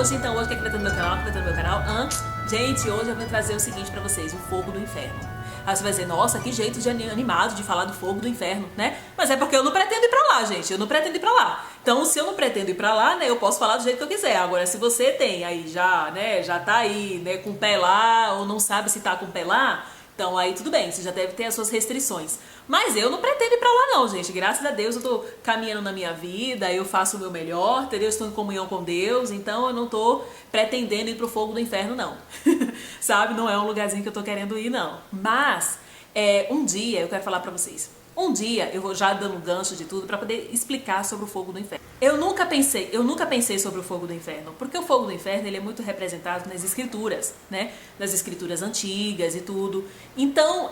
hoje o que é que vai ter no meu canal? O que vai ter no meu canal? Gente, hoje eu vou trazer o seguinte pra vocês, o fogo do inferno. Aí você vai dizer, nossa, que jeito de animado de falar do fogo do inferno, né? Mas é porque eu não pretendo ir pra lá, gente, eu não pretendo ir pra lá. Então, se eu não pretendo ir pra lá, né, eu posso falar do jeito que eu quiser. Agora, se você tem aí já, né, já tá aí, né, com o pé lá, ou não sabe se tá com o pé lá, então aí tudo bem, você já deve ter as suas restrições. Mas eu não pretendo ir pra lá não, gente. Graças a Deus eu tô caminhando na minha vida, eu faço o meu melhor, entendeu? Estou em comunhão com Deus, então eu não tô pretendendo ir pro fogo do inferno não. Sabe? Não é um lugarzinho que eu tô querendo ir não. Mas, um dia eu quero falar pra vocês. Um dia eu vou já dando um gancho de tudo pra poder explicar sobre o fogo do inferno. Eu nunca pensei sobre o fogo do inferno, porque o fogo do inferno ele é muito representado nas escrituras, né? Nas escrituras antigas e tudo. Então,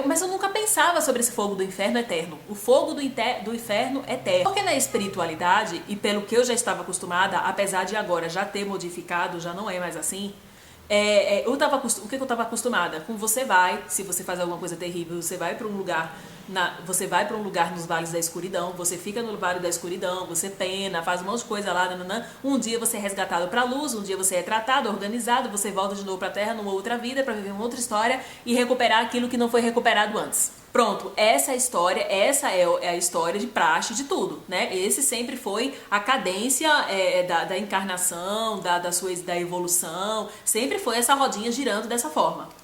mas eu nunca pensava sobre esse fogo do inferno eterno. O fogo do inferno eterno. Porque na espiritualidade, e pelo que eu já estava acostumada, apesar de agora já ter modificado, já não é mais assim, o que eu estava acostumada? Com você vai, se você faz alguma coisa terrível, você vai para um lugar, você vai para um lugar nos vales da escuridão, você fica no vale da escuridão, você pena, faz um monte de coisa lá, um dia você é resgatado para a luz, um dia você é tratado, organizado, você volta de novo para a Terra numa outra vida para viver uma outra história e recuperar aquilo que não foi recuperado antes. Pronto, essa é a história de praxe de tudo, né? Esse sempre foi a cadência da encarnação, da evolução, sempre foi essa rodinha girando dessa forma.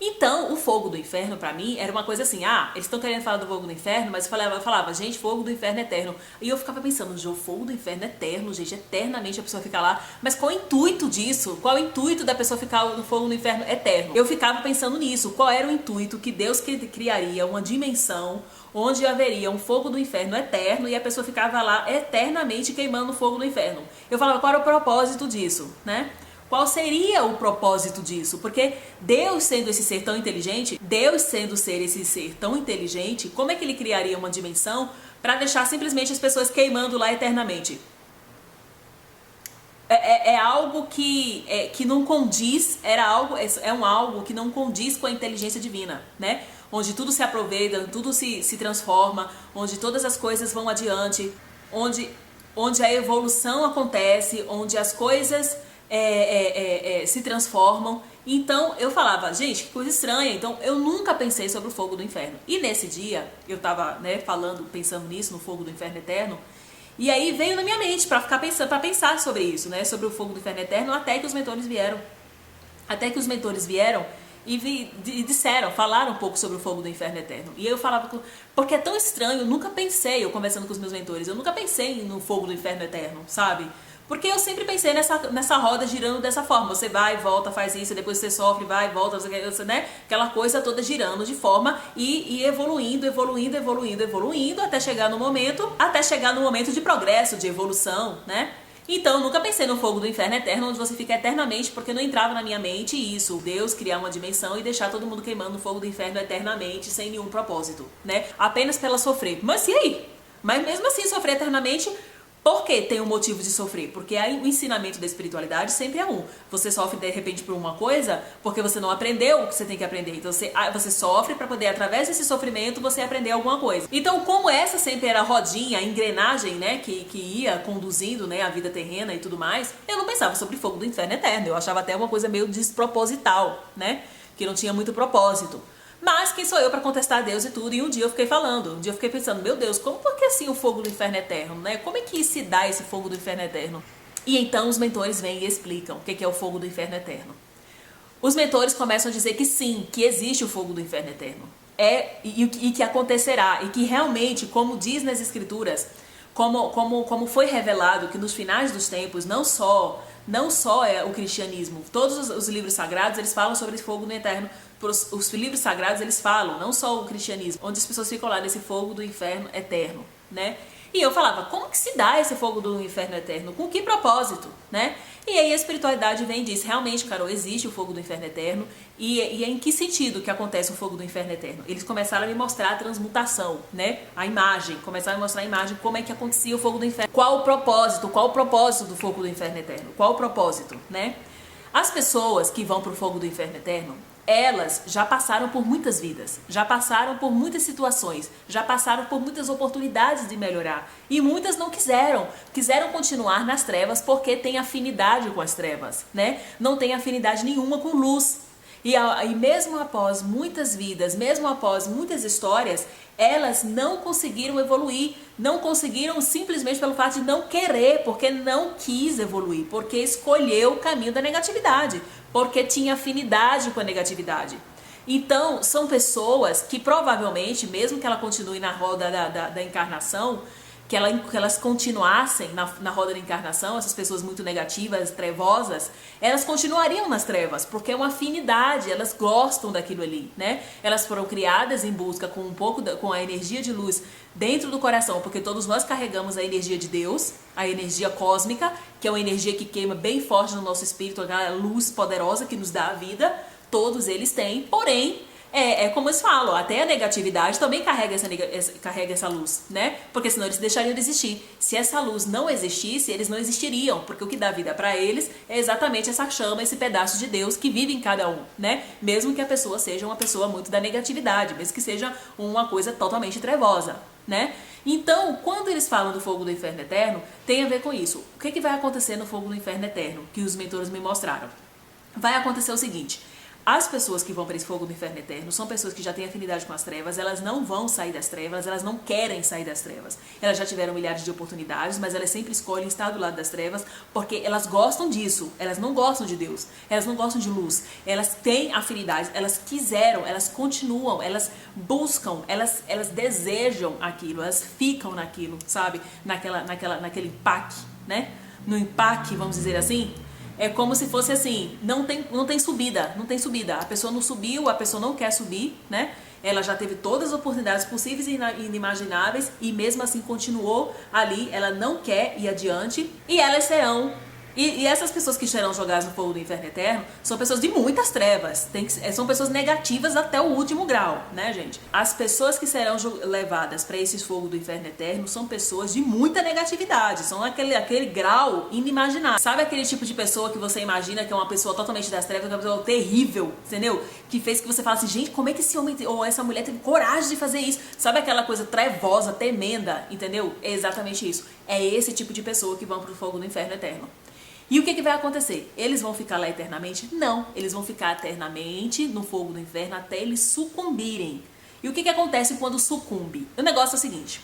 Então, o fogo do inferno pra mim era uma coisa assim, eles estão querendo falar do fogo do inferno, mas eu falava, gente, fogo do inferno eterno. E eu ficava pensando, o fogo do inferno eterno, gente, eternamente a pessoa fica lá. Mas qual o intuito disso? Qual o intuito da pessoa ficar no fogo do inferno eterno? Eu ficava pensando nisso, qual era o intuito que Deus criaria uma dimensão onde haveria um fogo do inferno eterno e a pessoa ficava lá eternamente queimando o fogo do inferno. Eu falava, qual era o propósito disso, né? Qual seria o propósito disso? Porque Deus sendo esse ser tão inteligente, como é que ele criaria uma dimensão para deixar simplesmente as pessoas queimando lá eternamente? Algo que não condiz, algo que não condiz com a inteligência divina, né? Onde tudo se aproveita, tudo se transforma, onde todas as coisas vão adiante, onde a evolução acontece, onde as coisas se transformam. Então eu falava, gente, que coisa estranha. Então eu nunca pensei sobre o fogo do inferno. E nesse dia eu tava, né, pensando nisso, no fogo do inferno eterno. E aí veio na minha mente para pensar sobre isso, né, sobre o fogo do inferno eterno, até que os mentores vieram e falaram um pouco sobre o fogo do inferno eterno. E eu falava, porque é tão estranho, eu nunca pensei, eu conversando com os meus mentores, eu nunca pensei no fogo do inferno eterno, sabe? Porque eu sempre pensei nessa roda girando dessa forma. Você vai, volta, faz isso, depois você sofre, vai, volta, né? Aquela coisa toda girando de forma e evoluindo, até chegar no momento de progresso, de evolução, né? Então eu nunca pensei no fogo do inferno eterno, onde você fica eternamente, porque não entrava na minha mente isso, Deus criar uma dimensão e deixar todo mundo queimando no fogo do inferno eternamente, sem nenhum propósito, né? Apenas pela sofrer. Mas e aí? Mas mesmo assim, sofrer eternamente... Por que tem um motivo de sofrer? Porque o ensinamento da espiritualidade sempre é um. Você sofre de repente por uma coisa porque você não aprendeu o que você tem que aprender. Então você sofre para poder, através desse sofrimento, você aprender alguma coisa. Então, como essa sempre era a rodinha, a engrenagem, né, que ia conduzindo, né, a vida terrena e tudo mais, eu não pensava sobre fogo do inferno eterno. Eu achava até uma coisa meio desproposital, né, que não tinha muito propósito. Mas quem sou eu para contestar Deus e tudo? E um dia eu fiquei pensando, meu Deus, por que assim o fogo do inferno eterno, né? Como é que se dá esse fogo do inferno eterno? E então os mentores vêm e explicam o que é o fogo do inferno eterno. Os mentores começam a dizer que sim, que existe o fogo do inferno eterno. E que acontecerá, e que realmente, como diz nas escrituras, como foi revelado que nos finais dos tempos, não só o cristianismo, todos os livros sagrados, eles falam sobre esse fogo do eterno. Os livros sagrados, eles falam, não só o cristianismo, onde as pessoas ficam lá nesse fogo do inferno eterno, né? E eu falava, como que se dá esse fogo do inferno eterno? Com que propósito, né? E aí a espiritualidade vem e diz, realmente, Carol, existe o fogo do inferno eterno. E em que sentido que acontece o fogo do inferno eterno? Eles começaram a me mostrar a transmutação, né? A imagem, começaram a mostrar a imagem, como é que acontecia o fogo do inferno. Qual o propósito do fogo do inferno eterno? Qual o propósito, né? As pessoas que vão para o fogo do inferno eterno, elas já passaram por muitas vidas, já passaram por muitas situações, já passaram por muitas oportunidades de melhorar. E muitas não quiseram continuar nas trevas porque têm afinidade com as trevas, né? Não tem afinidade nenhuma com luz. E mesmo após muitas vidas, mesmo após muitas histórias, elas não conseguiram evoluir, não conseguiram simplesmente pelo fato de não querer, porque não quis evoluir, porque escolheu o caminho da negatividade, porque tinha afinidade com a negatividade. Então, são pessoas que provavelmente, mesmo que ela continue na roda da encarnação, que elas continuassem na roda da encarnação, essas pessoas muito negativas, trevosas, elas continuariam nas trevas, porque é uma afinidade, elas gostam daquilo ali, né? Elas foram criadas em busca com com a energia de luz dentro do coração, porque todos nós carregamos a energia de Deus, a energia cósmica, que é uma energia que queima bem forte no nosso espírito, aquela luz poderosa que nos dá a vida, todos eles têm, porém, como eles falam, até a negatividade também carrega essa luz, né? Porque senão eles deixariam de existir. Se essa luz não existisse, eles não existiriam, porque o que dá vida para eles é exatamente essa chama, esse pedaço de Deus que vive em cada um, né? Mesmo que a pessoa seja uma pessoa muito da negatividade, mesmo que seja uma coisa totalmente trevosa, né? Então, quando eles falam do fogo do inferno eterno, tem a ver com isso. O que vai acontecer no fogo do inferno eterno, que os mentores me mostraram? Vai acontecer o seguinte: as pessoas que vão para esse fogo do inferno eterno são pessoas que já têm afinidade com as trevas, elas não vão sair das trevas, elas não querem sair das trevas. Elas já tiveram milhares de oportunidades, mas elas sempre escolhem estar do lado das trevas porque elas gostam disso, elas não gostam de Deus, elas não gostam de luz, elas têm afinidades, elas quiseram, elas continuam, elas buscam, elas desejam aquilo, elas ficam naquilo, sabe? Naquele empaque, né? No empaque, vamos dizer assim. É como se fosse assim, não tem subida. A pessoa não subiu, a pessoa não quer subir, né? Ela já teve todas as oportunidades possíveis e inimagináveis e mesmo assim continuou ali, ela não quer ir adiante e elas serão... E essas pessoas que serão jogadas no fogo do inferno eterno são pessoas de muitas trevas, são pessoas negativas até o último grau, né, gente? As pessoas que serão levadas para esse fogo do inferno eterno são pessoas de muita negatividade, são aquele grau inimaginável. Sabe aquele tipo de pessoa que você imagina que é uma pessoa totalmente das trevas, que é uma pessoa terrível, entendeu? Que fez que você fala assim, gente, como é que esse homem ou essa mulher teve coragem de fazer isso? Sabe aquela coisa trevosa, tremenda, entendeu? É exatamente isso. É esse tipo de pessoa que vão para o fogo do inferno eterno. E o que vai acontecer? Eles vão ficar lá eternamente? Não, eles vão ficar eternamente no fogo do inferno até eles sucumbirem. E o que acontece quando sucumbe? O negócio é o seguinte: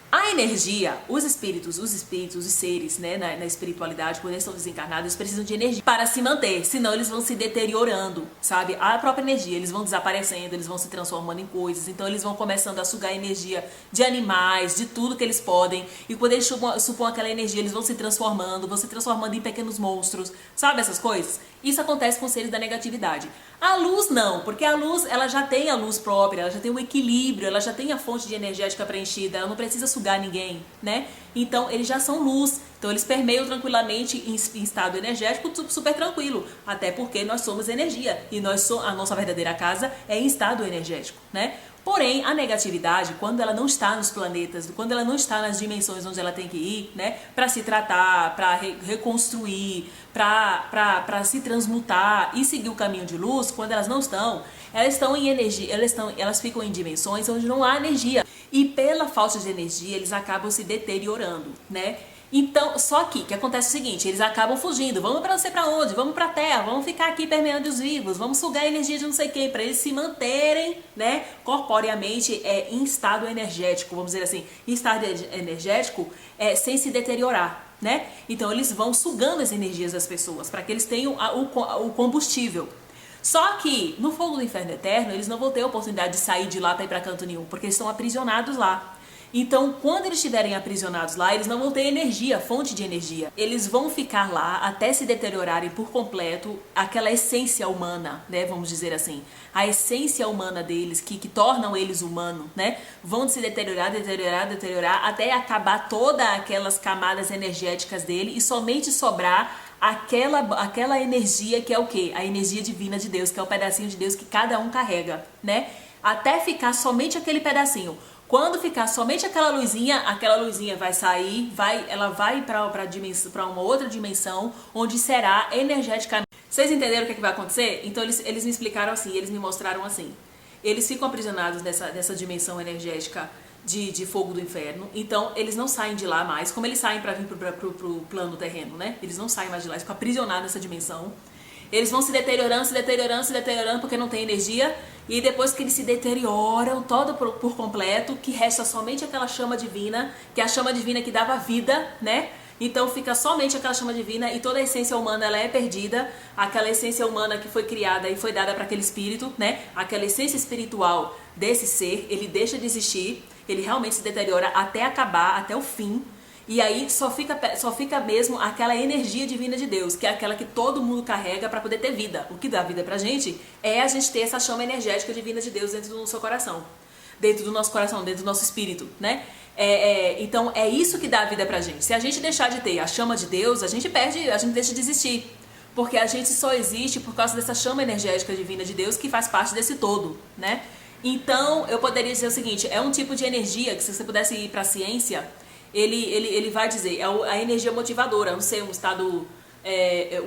a energia, os espíritos, os seres, né, na espiritualidade, quando eles estão desencarnados, eles precisam de energia para se manter, senão eles vão se deteriorando, sabe? A própria energia, eles vão desaparecendo, eles vão se transformando em coisas, então eles vão começando a sugar energia de animais, de tudo que eles podem, e quando eles supõem aquela energia, eles vão se transformando em pequenos monstros, sabe essas coisas? Isso acontece com os seres da negatividade. A luz não, porque a luz, ela já tem a luz própria, ela já tem o equilíbrio, ela já tem a fonte de energética preenchida, ela não precisa sugar ninguém, né? Então, eles já são luz, então eles permeiam tranquilamente em estado energético, super tranquilo, até porque nós somos energia, e a nossa verdadeira casa é em estado energético, né? Porém, a negatividade, quando ela não está nos planetas, quando ela não está nas dimensões onde ela tem que ir, né, para se tratar, para reconstruir, para se transmutar e seguir o caminho de luz, quando elas não estão, elas estão em energia, elas ficam em dimensões onde não há energia. E pela falta de energia, eles acabam se deteriorando, né? Então, só que acontece o seguinte, eles acabam fugindo, vamos para não sei para onde, vamos para a Terra, vamos ficar aqui permeando os vivos, vamos sugar a energia de não sei quem, para eles se manterem, né, corporeamente em estado energético, vamos dizer assim, em estado energético sem se deteriorar, né? Então eles vão sugando as energias das pessoas, para que eles tenham o combustível. Só que no fogo do inferno eterno, eles não vão ter a oportunidade de sair de lá para ir para canto nenhum, porque eles estão aprisionados lá. Então, quando eles estiverem aprisionados lá, eles não vão ter energia, fonte de energia. Eles vão ficar lá até se deteriorarem por completo aquela essência humana, né? Vamos dizer assim. A essência humana deles, que tornam eles humanos, né? Vão se deteriorar até acabar todas aquelas camadas energéticas dele e somente sobrar aquela energia que é o quê? A energia divina de Deus, que é o pedacinho de Deus que cada um carrega, né? Até ficar somente aquele pedacinho. Quando ficar somente aquela luzinha vai sair, ela vai para uma outra dimensão, onde será Vocês entenderam o que, é que vai acontecer? Então eles me explicaram assim, eles me mostraram assim. Eles ficam aprisionados nessa dimensão energética de fogo do inferno. Então eles não saem de lá mais, como eles saem para vir pro plano terreno, né? Eles não saem mais de lá, eles ficam aprisionados nessa dimensão. Eles vão se deteriorando porque não tem energia. E depois que eles se deterioram todo por completo, que resta somente aquela chama divina, que é a chama divina que dava vida, né? Então fica somente aquela chama divina e toda a essência humana ela é perdida. Aquela essência humana que foi criada e foi dada para aquele espírito, né? Aquela essência espiritual desse ser, ele deixa de existir, ele realmente se deteriora até acabar, até o fim. E aí só fica mesmo aquela energia divina de Deus, que é aquela que todo mundo carrega para poder ter vida. O que dá vida pra gente é a gente ter essa chama energética divina de Deus dentro do nosso coração. Dentro do nosso coração, dentro do nosso espírito, né? Então é isso que dá a vida pra gente. Se a gente deixar de ter a chama de Deus, a gente deixa de existir. Porque a gente só existe por causa dessa chama energética divina de Deus que faz parte desse todo, né? Então eu poderia dizer o seguinte, é um tipo de energia que se você pudesse ir pra ciência, ele vai dizer, é a energia motivadora, não sei, um estado,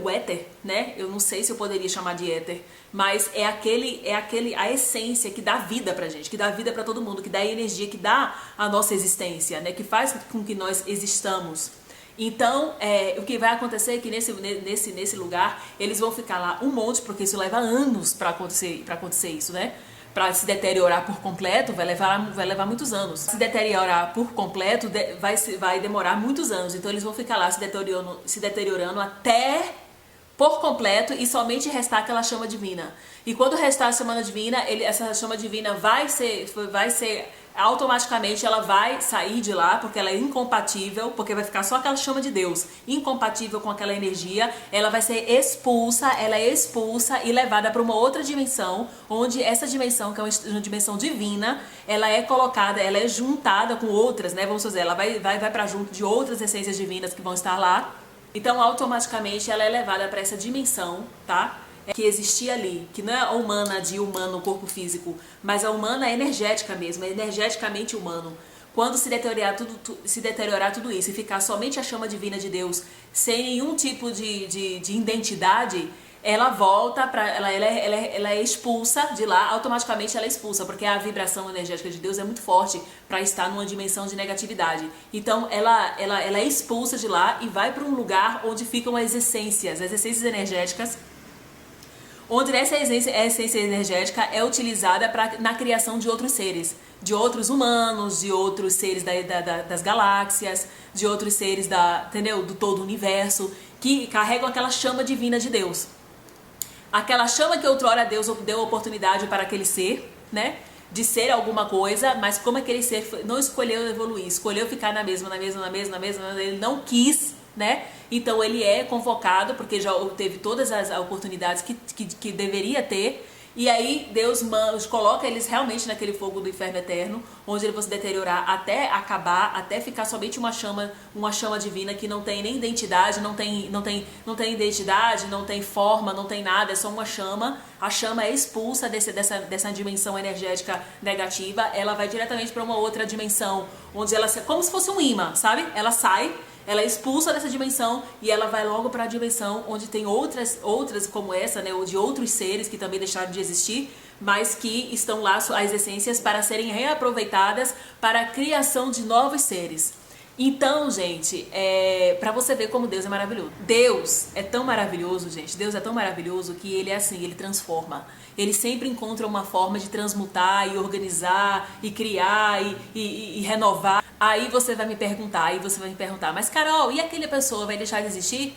o éter, né? Eu não sei se eu poderia chamar de éter, mas é a essência que dá vida pra gente, que dá vida pra todo mundo, que dá energia, que dá a nossa existência, né? Que faz com que nós existamos. Então, o que vai acontecer é que nesse lugar, eles vão ficar lá um monte, porque isso leva anos pra acontecer isso, né? Para se deteriorar por completo, vai levar muitos anos. Se deteriorar por completo, vai demorar muitos anos. Então eles vão ficar lá se deteriorando até por completo e somente restar aquela chama divina. E quando restar a chama divina, essa chama divina vai ser automaticamente ela vai sair de lá, porque ela é incompatível, porque vai ficar só aquela chama de Deus, incompatível com aquela energia, ela vai ser expulsa e levada para uma outra dimensão, onde essa dimensão, que é uma dimensão divina, ela é colocada, ela é juntada com outras, né? Vamos dizer, ela vai para junto de outras essências divinas que vão estar lá. Então, automaticamente, ela é levada para essa dimensão, tá? Que existia ali, que não é a humana de humano, corpo físico, mas a humana energética mesmo, é energeticamente humano. Quando se deteriorar tudo isso e ficar somente a chama divina de Deus, sem nenhum tipo de identidade, ela volta para ela é expulsa de lá, automaticamente ela é expulsa, porque a vibração energética de Deus é muito forte para estar numa dimensão de negatividade. Então ela é expulsa de lá e vai para um lugar onde ficam as essências energéticas, onde essa essência energética é utilizada na criação de outros seres, de outros humanos, de outros seres das galáxias, de outros seres do todo o universo, que carregam aquela chama divina de Deus. Aquela chama que outrora Deus deu oportunidade para aquele ser, né, de ser alguma coisa, mas como aquele ser não escolheu evoluir, escolheu ficar na mesma, ele não quis, né? Então ele é convocado, porque já teve todas as oportunidades que deveria ter, e aí Deus coloca eles realmente naquele fogo do inferno eterno, onde eles vão se deteriorar até acabar, até ficar somente uma chama divina que não tem nem identidade, não tem identidade, não tem forma, não tem nada, é só uma chama. A chama é expulsa dessa dimensão energética negativa, ela vai diretamente para uma outra dimensão, onde ela, como se fosse um imã, sabe? Ela sai, ela é expulsa dessa dimensão e ela vai logo para a dimensão onde tem outras como essa, né, ou de outros seres que também deixaram de existir, mas que estão lá as essências para serem reaproveitadas para a criação de novos seres. Então, gente, para você ver como Deus é maravilhoso. Deus é tão maravilhoso, gente. Deus é tão maravilhoso que ele é assim, ele transforma. Ele sempre encontra uma forma de transmutar e organizar e criar e renovar. Aí você vai me perguntar, mas Carol, e aquela pessoa vai deixar de existir?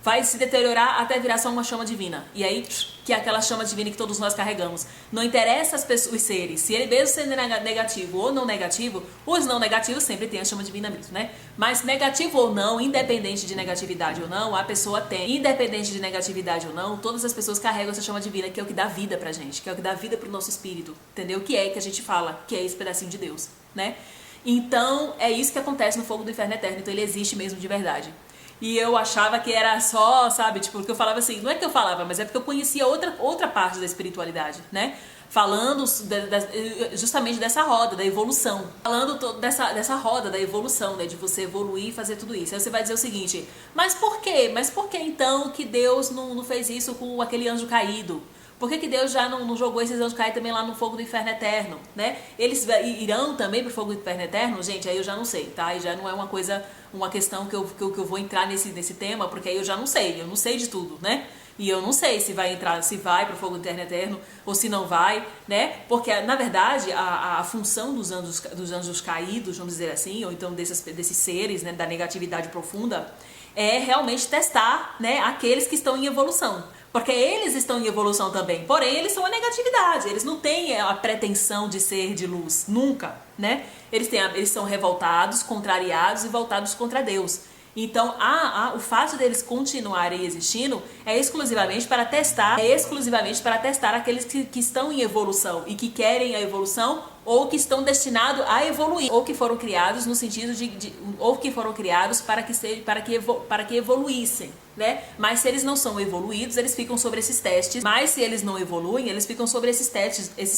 Vai se deteriorar até virar só uma chama divina. E aí, que é aquela chama divina que todos nós carregamos. Não interessa os seres, se ele mesmo sendo negativo ou não negativo, os não negativos sempre tem a chama divina mesmo, né? Mas negativo ou não, independente de negatividade ou não, a pessoa tem. Independente de negatividade ou não, todas as pessoas carregam essa chama divina, que é o que dá vida pra gente, que é o que dá vida pro nosso espírito, entendeu? Que é que a gente fala, que é esse pedacinho de Deus, né? Então, é isso que acontece no fogo do inferno eterno. Então ele existe mesmo de verdade. E eu achava que era só, sabe, tipo, porque eu falava assim, não é que eu falava, mas é porque eu conhecia outra parte da espiritualidade, né? falando justamente dessa roda, da evolução. Falando dessa roda da evolução, né? De você evoluir e fazer tudo isso. Aí você vai dizer o seguinte, mas por quê? Mas por que então que Deus não fez isso com aquele anjo caído? Por que Deus já não jogou esses anjos cair também lá no fogo do inferno eterno, né? Eles irão também pro fogo do inferno eterno? Gente, aí eu já não sei, tá? Aí já não é uma questão que eu vou entrar nesse tema, porque aí eu já não sei, eu não sei de tudo, né? E eu não sei se vai pro fogo do inferno eterno ou se não vai, né? Porque, na verdade, a função dos anjos caídos, vamos dizer assim, ou então desses seres, né, da negatividade profunda, é realmente testar, né, aqueles que estão em evolução. Porque eles estão em evolução também, porém eles são a negatividade, eles não têm a pretensão de ser de luz, nunca, né? Eles são revoltados, contrariados e voltados contra Deus. Então, o fato deles continuarem existindo é exclusivamente para testar aqueles que estão em evolução e que querem a evolução ou que estão destinados a evoluir, ou que foram criados no sentido ou que foram criados para que evoluíssem, né? Mas se eles não são evoluídos, eles ficam sobre esses testes. Mas se eles não evoluem, eles ficam sobre esses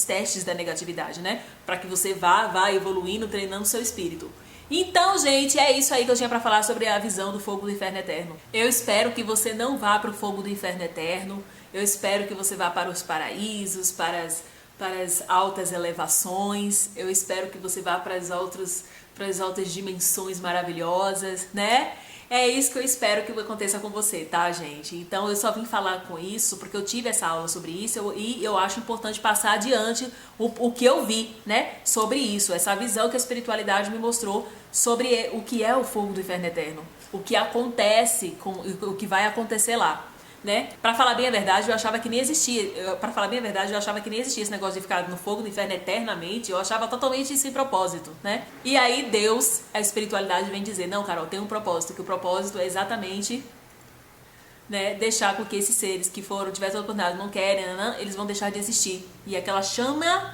testes da negatividade, né? Para que você vá evoluindo, treinando seu espírito. Então, gente, é isso aí que eu tinha pra falar sobre a visão do fogo do inferno eterno. Eu espero que você não vá pro fogo do inferno eterno. Eu espero que você vá para os paraísos, para as altas elevações. Eu espero que você vá para as altas dimensões maravilhosas, né? É isso que eu espero que aconteça com você, tá, gente? Então eu só vim falar com isso porque eu tive essa aula sobre isso e eu acho importante passar adiante o que eu vi, né, sobre isso, essa visão que a espiritualidade me mostrou sobre o que é o fogo do inferno eterno, o que acontece, o que vai acontecer lá. Né? Pra falar bem a verdade, eu achava que nem existia. Esse negócio de ficar no fogo do inferno eternamente. Eu achava totalmente sem propósito, né? E aí Deus, a espiritualidade vem dizer, não, Carol, tem um propósito, que o propósito é exatamente, né, deixar com que esses seres que tivessem a oportunidade, não querem, eles vão deixar de existir. E aquela chama,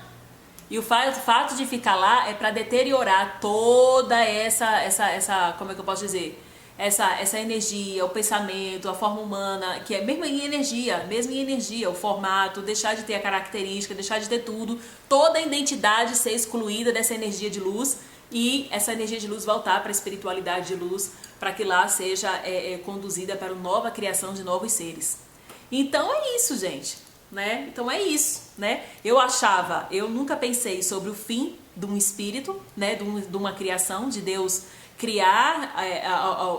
e o fato de ficar lá é para deteriorar toda essa, como é que eu posso dizer? Essa energia, o pensamento, a forma humana, que é mesmo em energia, o formato, deixar de ter a característica, deixar de ter tudo, toda a identidade ser excluída dessa energia de luz e essa energia de luz voltar para a espiritualidade de luz, para que lá seja conduzida para uma nova criação de novos seres. Então é isso, gente, né? Então é isso, né? Eu nunca pensei sobre o fim de um espírito, né? De uma criação, de Deus criar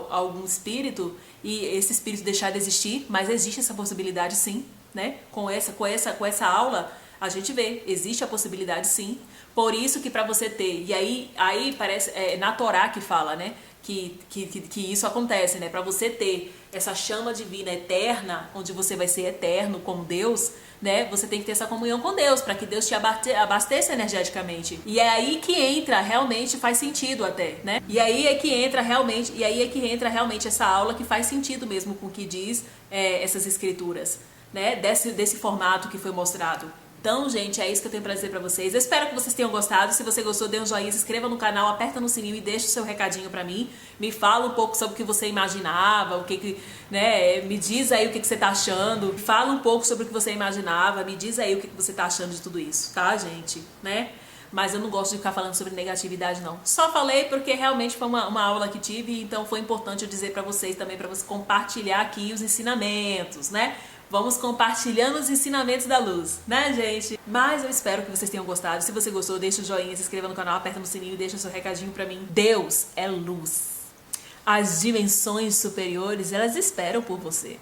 algum espírito e esse espírito deixar de existir, mas existe essa possibilidade sim, né? Com essa aula a gente vê, existe a possibilidade sim. Por isso que para você ter, e aí parece, na Torá que fala, né? Que isso acontece, né? Para você ter essa chama divina eterna, onde você vai ser eterno com Deus, né? Você tem que ter essa comunhão com Deus, para que Deus te abasteça energeticamente. E é aí que entra, realmente faz sentido até, né? E aí é que entra realmente essa aula que faz sentido mesmo com o que diz essas escrituras, né? Desse formato que foi mostrado. Então, gente, é isso que eu tenho pra dizer pra vocês. Eu espero que vocês tenham gostado. Se você gostou, dê um joinha, se inscreva no canal, aperta no sininho e deixa o seu recadinho pra mim. Me fala um pouco sobre o que você imaginava, né? Me diz aí o que você tá achando. Fala um pouco sobre o que você imaginava, me diz aí o que você tá achando de tudo isso, tá, gente? Né? Mas eu não gosto de ficar falando sobre negatividade, não. Só falei porque realmente foi uma aula que tive, então foi importante eu dizer pra vocês também, pra você compartilhar aqui os ensinamentos, né? Vamos compartilhando os ensinamentos da luz, né, gente? Mas eu espero que vocês tenham gostado. Se você gostou, deixa o joinha, se inscreva no canal, aperta no sininho e deixa o seu recadinho pra mim. Deus é luz. As dimensões superiores, elas esperam por você.